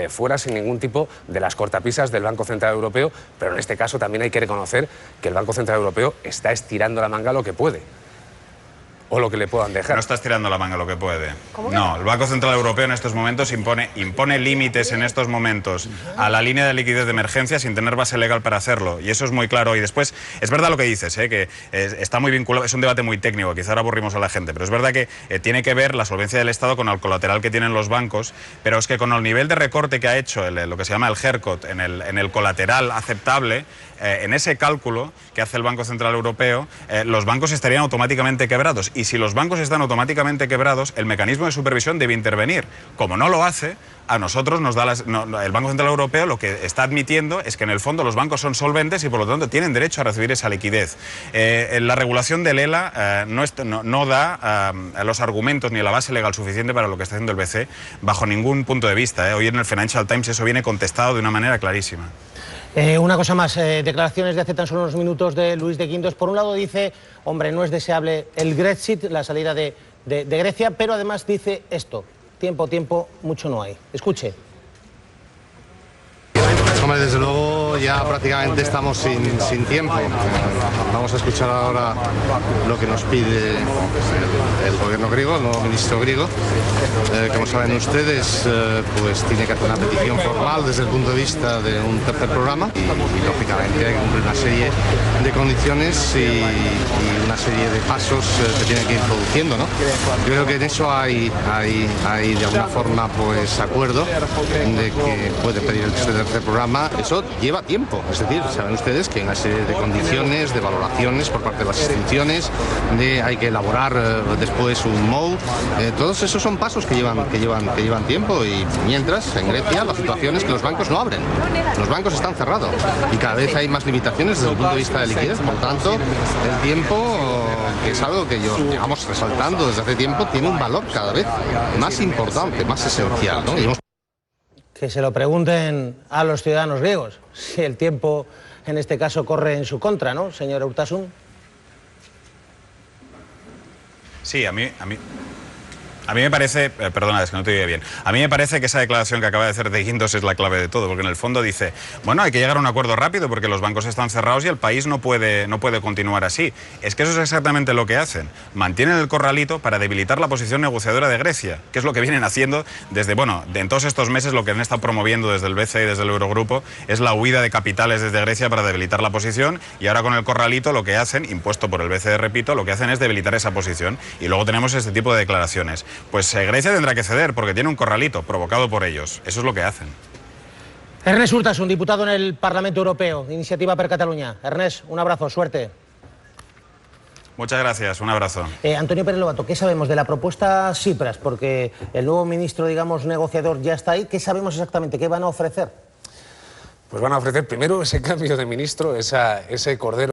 fuera sin ningún tipo de las cortapisas del Banco Central Europeo, pero en este caso también hay que reconocer que el Banco Central Europeo está estirando la manga lo que puede. O lo que le puedan dejar. No está estirando la manga lo que puede. No, el Banco Central Europeo en estos momentos impone límites en estos momentos a la línea de liquidez de emergencia sin tener base legal para hacerlo. Y eso es muy claro. Y después, es verdad lo que dices, que está muy vinculado, es un debate muy técnico, quizá ahora aburrimos a la gente, pero es verdad que tiene que ver la solvencia del Estado con el colateral que tienen los bancos, pero es que con el nivel de recorte que ha hecho lo que se llama el haircut en el colateral aceptable, en ese cálculo que hace el Banco Central Europeo, los bancos estarían automáticamente quebrados. Y si los bancos están automáticamente quebrados, el mecanismo de supervisión debe intervenir. Como no lo hace, a nosotros nos da el Banco Central Europeo lo que está admitiendo es que en el fondo los bancos son solventes y por lo tanto tienen derecho a recibir esa liquidez. La regulación del ELA no da los argumentos ni la base legal suficiente para lo que está haciendo el BCE bajo ningún punto de vista. Hoy en el Financial Times eso viene contestado de una manera clarísima. Una cosa más, declaraciones de hace tan solo unos minutos de Luis de Guindos. Por un lado dice, hombre, no es deseable el Grexit, la salida de Grecia, pero además dice esto, tiempo, mucho no hay. Escuche. Hombre, desde luego ya prácticamente estamos sin tiempo. Vamos a escuchar ahora lo que nos pide el gobierno griego, el nuevo ministro griego. Como saben ustedes, pues tiene que hacer una petición formal desde el punto de vista de un tercer programa y lógicamente hay que cumplir una serie de condiciones y una serie de pasos que tiene que ir produciendo, ¿no? Yo creo que en eso hay de alguna forma pues acuerdo de que puede pedir este tercer programa. Eso lleva tiempo, es decir, saben ustedes que hay una serie de condiciones, de valoraciones por parte de las instituciones, hay que elaborar después un MOU, todos esos son pasos que llevan tiempo y mientras en Grecia la situación es que los bancos no abren, los bancos están cerrados y cada vez hay más limitaciones desde el punto de vista de liquidez, por tanto el tiempo, que es algo que yo llevamos resaltando desde hace tiempo, tiene un valor cada vez más importante, más esencial, ¿no? Que se lo pregunten a los ciudadanos griegos, si el tiempo en este caso corre en su contra, ¿no, señor Urtasun? Sí, a mí me parece, perdona, es que no te oía bien, a mí me parece que esa declaración que acaba de hacer de Guindos es la clave de todo, porque en el fondo dice, bueno, hay que llegar a un acuerdo rápido porque los bancos están cerrados y el país no puede continuar así. Es que eso es exactamente lo que hacen, mantienen el corralito para debilitar la posición negociadora de Grecia, que es lo que vienen haciendo desde, en todos estos meses lo que han estado promoviendo desde el BCE y desde el Eurogrupo es la huida de capitales desde Grecia para debilitar la posición y ahora con el corralito lo que hacen, impuesto por el BCE, repito, lo que hacen es debilitar esa posición y luego tenemos este tipo de declaraciones. Pues Grecia tendrá que ceder porque tiene un corralito provocado por ellos. Eso es lo que hacen. Ernest Urtasun, diputado en el Parlamento Europeo, Iniciativa per Catalunya. Ernest, un abrazo, suerte. Muchas gracias, un abrazo. Antonio Pérez Lobato, ¿qué sabemos de la propuesta Tsipras? Porque el nuevo ministro, digamos, negociador ya está ahí. ¿Qué sabemos exactamente? ¿Qué van a ofrecer? Pues van a ofrecer primero ese cambio de ministro, ese cordero